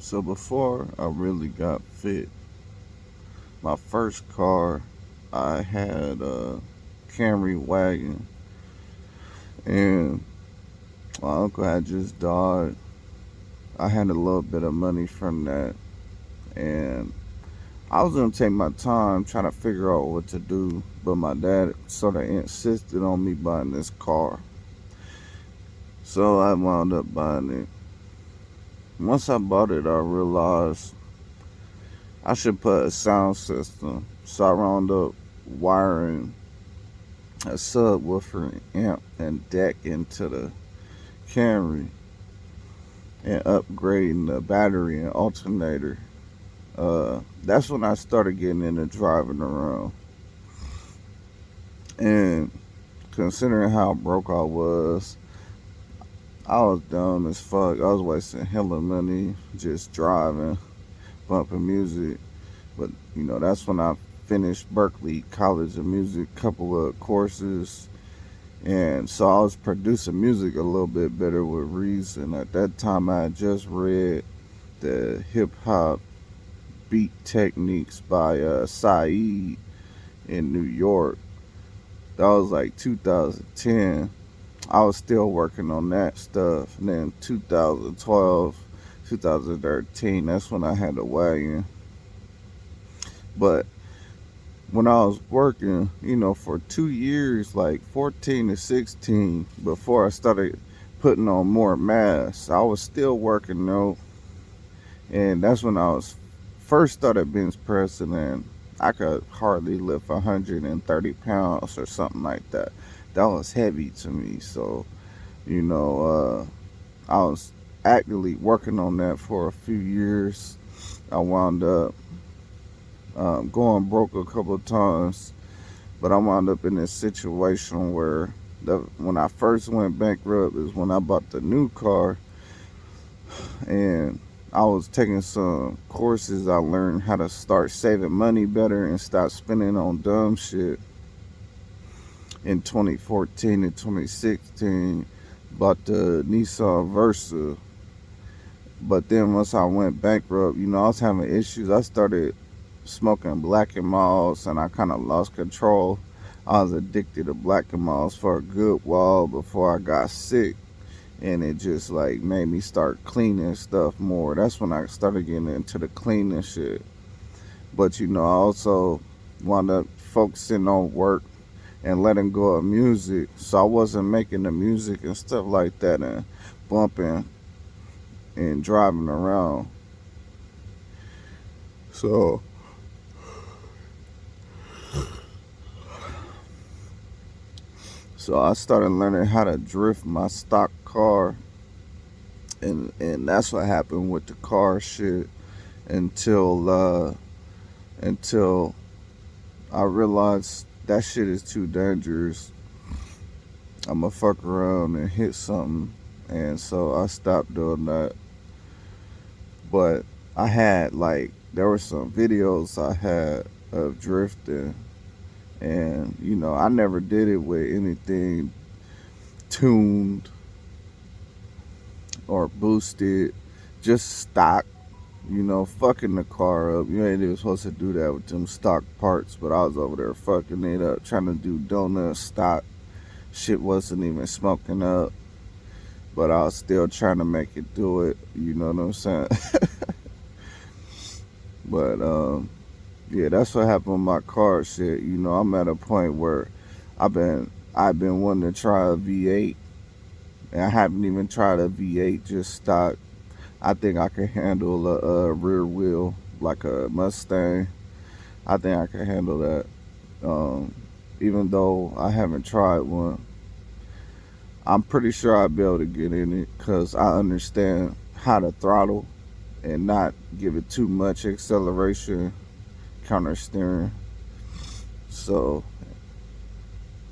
So before I really got fit, my first car, I had a Camry wagon, and my uncle had just died. I had a little bit of money from that, and I was gonna take my time trying to figure out what to do, but my dad sort of insisted on me buying this car, so I wound up buying it. Once I bought it, I realized I should put a sound system, so I wound up wiring a subwoofer, amp, and deck into the Camry and upgrading the battery and alternator. That's when I started getting into driving around. And considering how broke I was dumb as fuck. I was wasting hella money just driving, bumping music. But that's when I finished Berkeley College of Music, couple of courses, and so I was producing music a little bit better with Reason. At that time, I had just read the hip hop beat techniques by Saeed in New York. That was like 2010. I was still working on that stuff. And then 2012, 2013, that's when I had a wagon. But when I was working, for 2 years, like 14 to 16, before I started putting on more masks, I was still working though. And that's when I was first started bench pressing, and I could hardly lift 130 pounds or something like that. That was heavy to me. So, you know, I was actively working on that for a few years. I wound up going broke a couple of times, but I wound up in this situation where when I first went bankrupt is when I bought the new car, and I was taking some courses. I learned how to start saving money better and stop spending on dumb shit. In 2014 and 2016, bought the Nissan Versa. But then once I went bankrupt, I was having issues. I started smoking Black and Milds, and I kind of lost control. I was addicted to Black and Milds for a good while before I got sick, and it just like made me start cleaning stuff more. That's when I started getting into the cleaning shit. But I also wound up focusing on work and letting go of music, so I wasn't making the music and stuff like that and bumping and driving around. So I started learning how to drift my stock car, and that's what happened with the car shit until I realized that shit is too dangerous. I'ma fuck around and hit something, and so I stopped doing that. But I had there were some videos I had of drifting, and I never did it with anything tuned or boosted, just stock. Fucking the car up. You ain't even supposed to do that with them stock parts, but I was over there fucking it up, trying to do donut stock. Shit wasn't even smoking up, but I was still trying to make it do it. You know what I'm saying? But yeah, that's what happened with my car shit. I'm at a point where I've been wanting to try a V8, and I haven't even tried a V8 just stock. I think I can handle a rear wheel like a Mustang. I think I can handle that. Even though I haven't tried one, I'm pretty sure I'll be able to get in it because I understand how to throttle and not give it too much acceleration, counter steering. So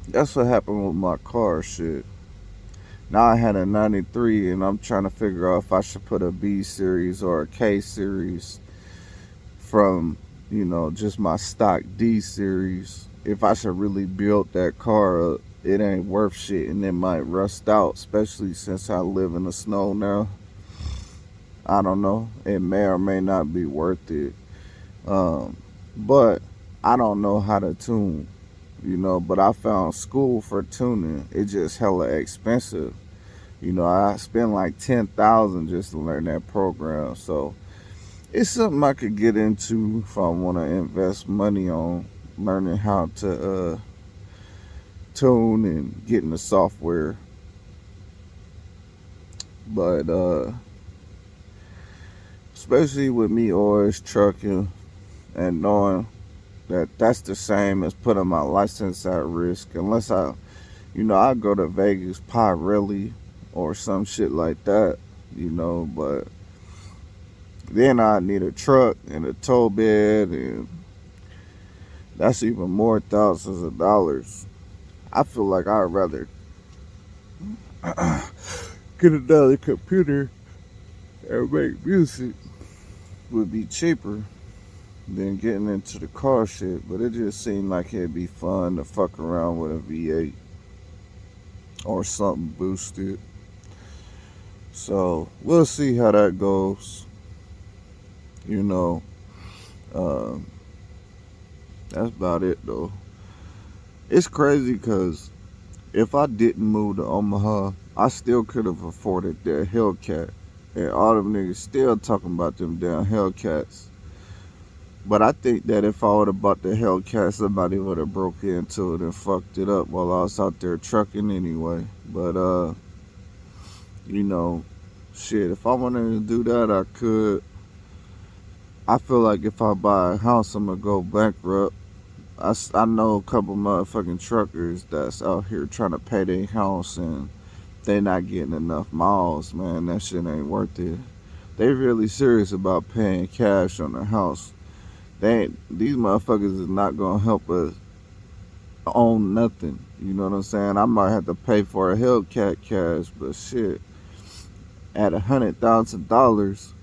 that's what happened with my car shit. Now I had a 93, and I'm trying to figure out if I should put a B series or a K series from, just my stock D series. If I should really build that car up, it ain't worth shit, and it might rust out, especially since I live in the snow now. I don't know. It may or may not be worth it. Um, but I don't know how to tune, but I found school for tuning. It just hella expensive. I spent like 10,000 just to learn that program. So it's something I could get into if I want to invest money on learning how to tune and getting the software. But especially with me always trucking and knowing that that's the same as putting my license at risk, unless I go to Vegas pot really or some shit like that, but then I need a truck and a tow bed, and that's even more thousands of dollars. I feel like I'd rather get another computer and make music would be cheaper than getting into the car shit, but it just seemed like it'd be fun to fuck around with a V8 or something boosted. So we'll see how that goes. You know, um, that's about it though. It's crazy because if I didn't move to Omaha, I still could have afforded that Hellcat. And all them niggas still talking about them damn Hellcats. But I think that if I would have bought the Hellcat, somebody would have broke into it and fucked it up while I was out there trucking anyway. But you know, shit, if I wanted to do that, I could. I feel like if I buy a house, I'm gonna go bankrupt. I know a couple motherfucking truckers that's out here trying to pay their house and they not getting enough miles, man. That shit ain't worth it. They really serious about paying cash on their house. These motherfuckers is not gonna help us own nothing. You know what I'm saying? I might have to pay for a Hellcat cash, but shit, at $100,000,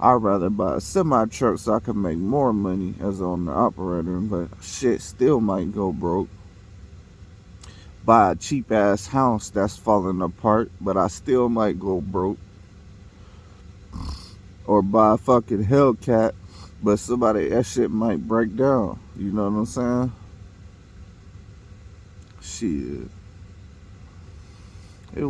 I'd rather buy a semi truck so I can make more money as on the operator. But shit, still might go broke. Buy a cheap ass house that's falling apart, but I still might go broke. Or buy a fucking Hellcat, but that shit might break down. You know what I'm saying? Shit. It